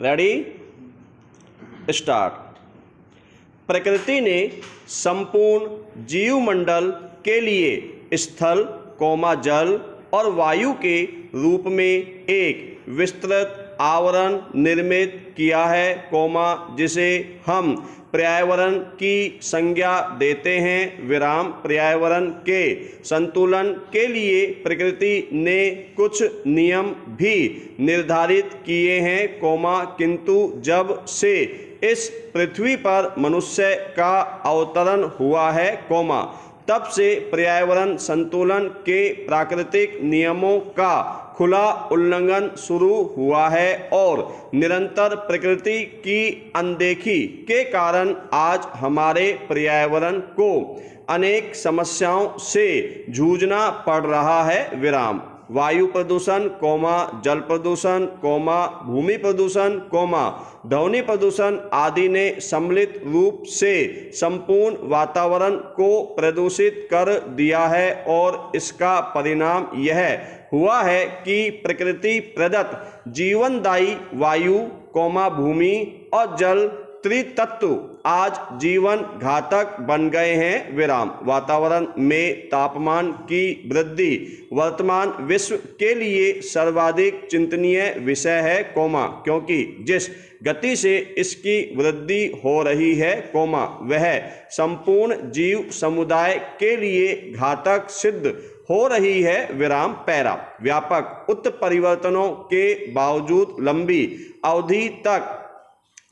Ready start. प्रकृति ने संपूर्ण जीवमंडल के लिए स्थल, जल और वायु के रूप में एक विस्तृत आवरण निर्मित किया है, जिसे हम पर्यावरण की संज्ञा देते हैं, पर्यावरण के संतुलन के लिए प्रकृति ने कुछ नियम भी निर्धारित किए हैं, किंतु जब से इस पृथ्वी पर मनुष्य का अवतरण हुआ है, तब से पर्यावरण संतुलन के प्राकृतिक नियमों का खुला उल्लंघन शुरू हुआ है और निरंतर प्रकृति की अनदेखी के कारण आज हमारे पर्यावरण को अनेक समस्याओं से जूझना पड़ रहा है, वायु प्रदूषण, जल प्रदूषण, भूमि प्रदूषण, ध्वनि प्रदूषण आदि ने सम्मिलित रूप से संपूर्ण वातावरण को प्रदूषित कर दिया है और इसका परिणाम यह हुआ है कि प्रकृति प्रदत्त जीवनदायी वायु, भूमि और जल त्रितत्व आज जीवन घातक बन गए हैं, वातावरण में तापमान की वृद्धि वर्तमान विश्व के लिए सर्वाधिक चिंतनीय विषय है, क्योंकि जिस गति से इसकी वृद्धि हो रही है, वह संपूर्ण जीव समुदाय के लिए घातक सिद्ध हो रही है, व्यापक उत्परिवर्तनों के बावजूद लंबी अवधि तक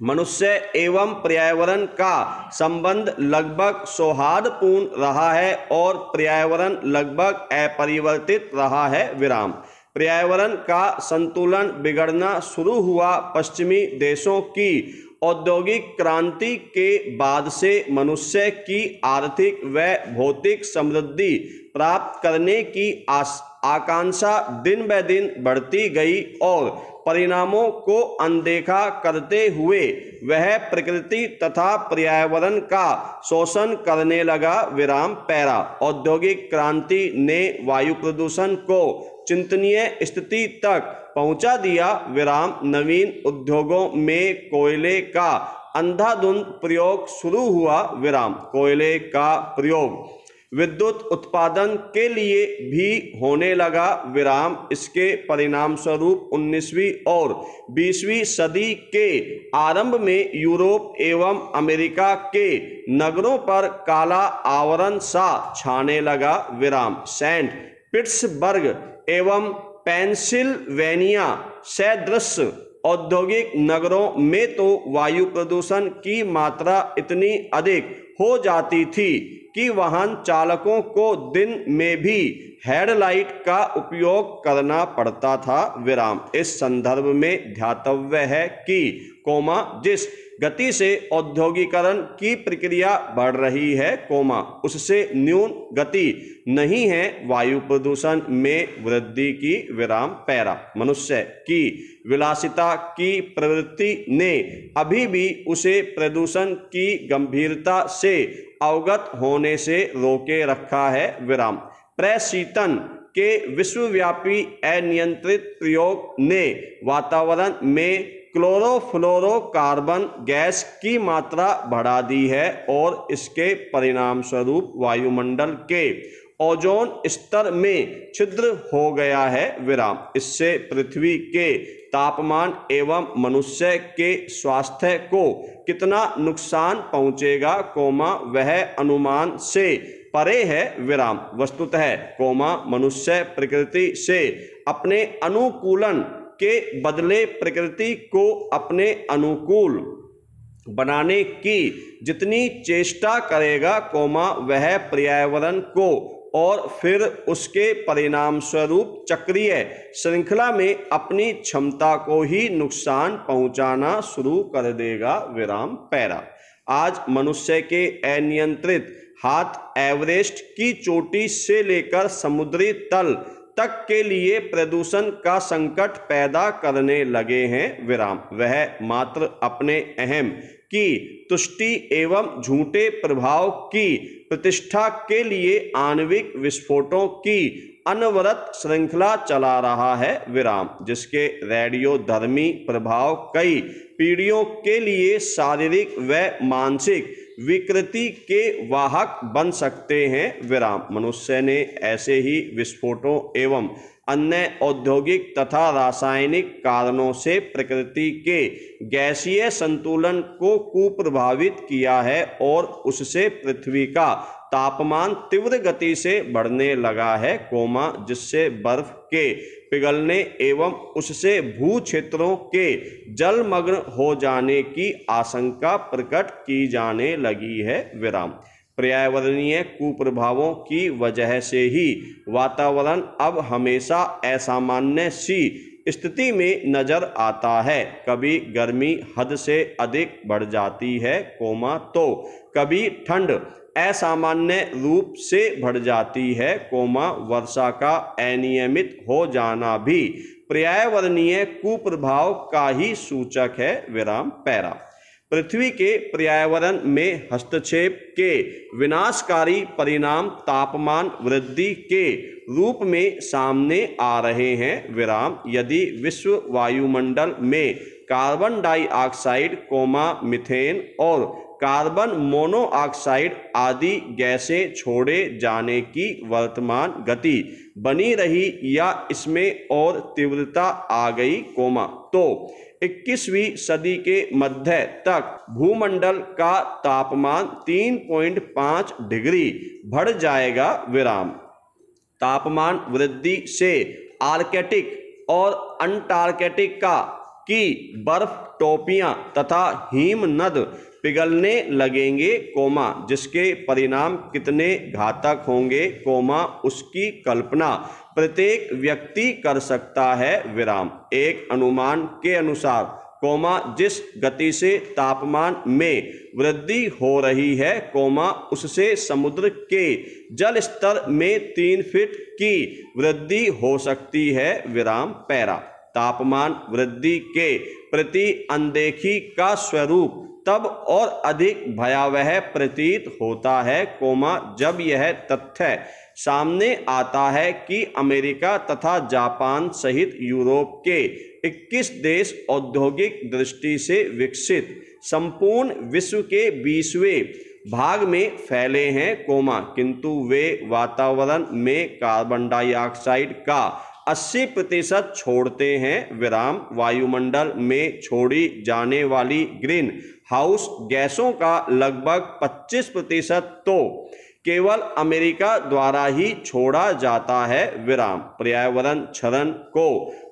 मनुष्य एवं पर्यावरण का संबंध लगभग सौहार्दपूर्ण रहा है और पर्यावरण लगभग अपरिवर्तित रहा है, पर्यावरण का संतुलन बिगड़ना शुरू हुआ पश्चिमी देशों की औद्योगिक क्रांति के बाद से मनुष्य की आर्थिक व भौतिक समृद्धि प्राप्त करने की आकांक्षा दिन ब दिन बढ़ती गई और परिणामों को अनदेखा करते हुए वह प्रकृति तथा पर्यावरण का शोषण करने लगा, औद्योगिक क्रांति ने वायु प्रदूषण को चिंतनीय स्थिति तक पहुंचा दिया, नवीन उद्योगों में कोयले का अंधाधुंध प्रयोग शुरू हुआ, कोयले का प्रयोग विद्युत उत्पादन के लिए भी होने लगा, इसके परिणाम स्वरूप 19वीं और 20वीं सदी के आरंभ में यूरोप एवं अमेरिका के नगरों पर काला आवरण सा छाने लगा, सेंट पीटर्सबर्ग एवं पेंसिल्वेनिया सदृश औद्योगिक नगरों में तो वायु प्रदूषण की मात्रा इतनी अधिक हो जाती थी कि वाहन चालकों को दिन में भी हेडलाइट का उपयोग करना पड़ता था, इस संदर्भ में ध्यातव्य है कि जिस गति से औद्योगिकरण की प्रक्रिया बढ़ रही है, उससे न्यून गति नहीं है वायु प्रदूषण में वृद्धि की, मनुष्य की विलासिता की प्रवृत्ति ने अभी भी उसे प्रदूषण की गंभीरता से अवगत होने से रोके रखा है, प्रशीतन के विश्वव्यापी अनियंत्रित प्रयोग ने वातावरण में क्लोरोफ्लोरोकार्बन गैस की मात्रा बढ़ा दी है और इसके परिणाम स्वरूप वायुमंडल के ओजोन स्तर में छिद्र हो गया है, इससे पृथ्वी के तापमान एवं मनुष्य के स्वास्थ्य को कितना नुकसान पहुंचेगा, वह अनुमान से परे है, वस्तुतः मनुष्य प्रकृति से अपने अनुकूलन के बदले प्रकृति को अपने अनुकूल बनाने की जितनी चेष्टा करेगा, वह पर्यावरण को और फिर उसके परिणाम स्वरूप चक्रीय श्रृंखला में अपनी क्षमता को ही नुकसान पहुंचाना शुरू कर देगा, आज मनुष्य के अनियंत्रित हाथ एवरेस्ट की चोटी से लेकर समुद्री तल तक के लिए प्रदूषण का संकट पैदा करने लगे हैं, वह मात्र अपने अहम की तुष्टि एवं झूठे प्रभाव की प्रतिष्ठा के लिए आणविक विस्फोटों की अनवरत श्रृंखला चला रहा है विराम, जिसके रेडियोधर्मी प्रभाव कई पीढ़ियों के लिए शारीरिक व मानसिक विकृति के वाहक बन सकते हैं विराम। मनुष्य ने ऐसे ही विस्फोटों एवं अन्य औद्योगिक तथा रासायनिक कारणों से प्रकृति के गैसीय संतुलन को कुप्रभावित किया है और उससे पृथ्वी का तापमान तीव्र गति से बढ़ने लगा है, जिससे बर्फ के पिघलने एवं उससे भू क्षेत्रों के जलमग्न हो जाने की आशंका प्रकट की जाने लगी है विराम। पर्यावरणीय कुप्रभावों की वजह से ही वातावरण अब हमेशा असामान्य सी स्थिति में नजर आता है। कभी गर्मी हद से अधिक बढ़ जाती है, तो कभी ठंड असामान्य रूप से बढ़ जाती है, वर्षा का अनियमित हो जाना भी पर्यावरणीय कुप्रभाव का ही सूचक है विराम। पैरा पृथ्वी के पर्यावरण में हस्तक्षेप के विनाशकारी परिणाम तापमान वृद्धि के रूप में सामने आ रहे हैं विराम। यदि विश्व वायुमंडल में कार्बन डाइऑक्साइड, मीथेन और कार्बन मोनोऑक्साइड आदि गैसें छोड़े जाने की वर्तमान गति बनी रही या इसमें और तीव्रता आ गई, तो 21वीं सदी के मध्य तक भूमंडल का तापमान 3.5 डिग्री बढ़ जाएगा विराम। तापमान वृद्धि से आर्कटिक और अंटार्कटिका की बर्फ टोपियां तथा हिमनद पिघलने लगेंगे, जिसके परिणाम कितने घातक होंगे, उसकी कल्पना प्रत्येक व्यक्ति कर सकता है विराम। एक अनुमान के अनुसार, जिस गति से तापमान में वृद्धि हो रही है, उससे समुद्र के जल स्तर में 3 फीट की वृद्धि हो सकती है विराम। पैरा तापमान वृद्धि के प्रति अनदेखी का स्वरूप तब और अधिक भयावह प्रतीत होता है, जब यह तथ्य सामने आता है कि अमेरिका तथा जापान सहित यूरोप के 21 देश औद्योगिक दृष्टि से विकसित संपूर्ण विश्व के 20वें भाग में फैले हैं, किंतु वे वातावरण में कार्बन डाइऑक्साइड का 80% छोड़ते हैं विराम। वायुमंडल में छोड़ी जाने वाली ग्रीन हाउस गैसों का लगभग 25% तो केवल अमेरिका द्वारा ही छोड़ा जाता है विराम। पर्यावरण क्षरण को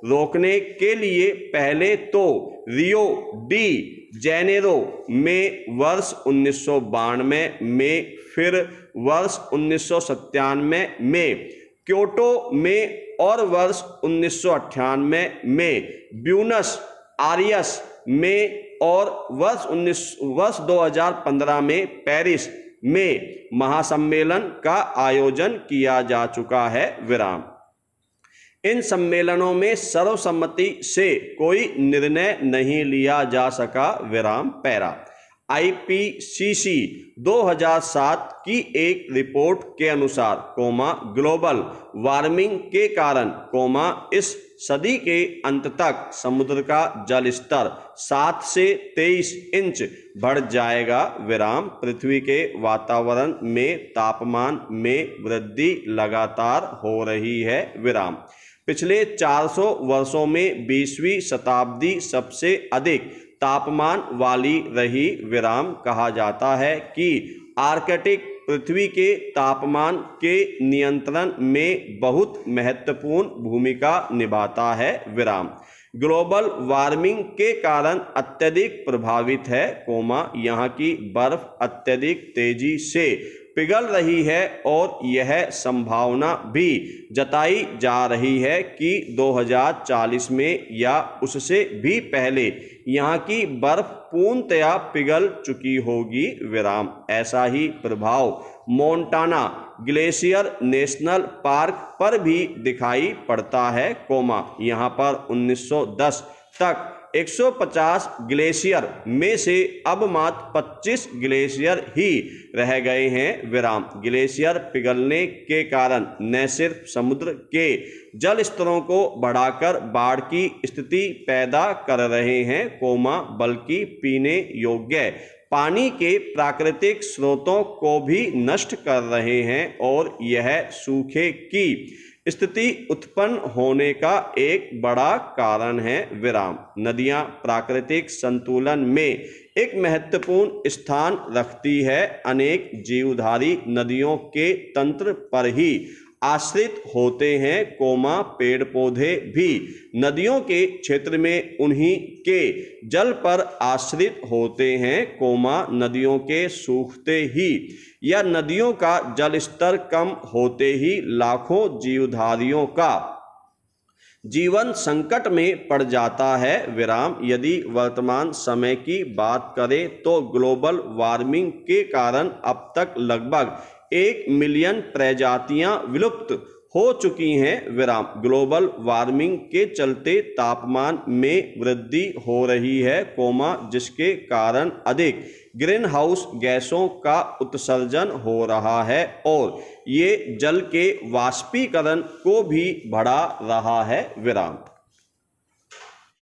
रोकने के लिए पहले तो रियो डी जेनेरो में वर्ष 1992 में, फिर वर्ष 1997 में क्योटो में और वर्ष 1998 में ब्यूनस आयर्स में और वर्ष 2015 में पेरिस में महासम्मेलन का आयोजन किया जा चुका है विराम। इन सम्मेलनों में सर्वसम्मति से कोई निर्णय नहीं लिया जा सका विराम। पैरा IPCC 2007 की एक रिपोर्ट के अनुसार, ग्लोबल वार्मिंग के कारण, इस सदी के अंत तक समुद्र का जल स्तर 7 से 23 इंच बढ़ जाएगा विराम। पृथ्वी के वातावरण में तापमान में वृद्धि लगातार हो रही है विराम। पिछले 400 वर्षों में 20वीं शताब्दी सबसे अधिक तापमान वाली रही विराम। कहा जाता है कि आर्कटिक पृथ्वी के तापमान के नियंत्रण में बहुत महत्वपूर्ण भूमिका निभाता है विराम। ग्लोबल वार्मिंग के कारण अत्यधिक प्रभावित है, यहाँ की बर्फ अत्यधिक तेजी से पिघल रही है और यह संभावना भी जताई जा रही है कि 2040 में या उससे भी पहले यहाँ की बर्फ पूर्णतया पिघल चुकी होगी विराम। ऐसा ही प्रभाव मोंटाना ग्लेशियर नेशनल पार्क पर भी दिखाई पड़ता है, यहाँ पर 1910 तक 150 ग्लेशियर में से अब मात्र 25 ग्लेशियर ही रह गए हैं विराम। ग्लेशियर पिघलने के कारण न सिर्फ समुद्र के जल स्तरों को बढ़ाकर बाढ़ की स्थिति पैदा कर रहे हैं बल्कि पीने योग्य पानी के प्राकृतिक स्रोतों को भी नष्ट कर रहे हैं और यह सूखे की स्थिति उत्पन्न होने का एक बड़ा कारण है विराम। नदियां प्राकृतिक संतुलन में एक महत्वपूर्ण स्थान रखती है। अनेक जीवधारी नदियों के तंत्र पर ही आश्रित होते हैं पेड़ पौधे भी नदियों के क्षेत्र में उन्हीं के जल पर आश्रित होते हैं नदियों के सूखते ही या नदियों का जल स्तर कम होते ही लाखों जीवधारियों का जीवन संकट में पड़ जाता है विराम। यदि वर्तमान समय की बात करें तो ग्लोबल वार्मिंग के कारण अब तक लगभग 1 मिलियन प्रजातियां विलुप्त हो चुकी हैं विराम। ग्लोबल वार्मिंग के चलते तापमान में वृद्धि हो रही है जिसके कारण अधिक ग्रीन हाउस गैसों का उत्सर्जन हो रहा है और ये जल के वाष्पीकरण को भी बढ़ा रहा है विराम।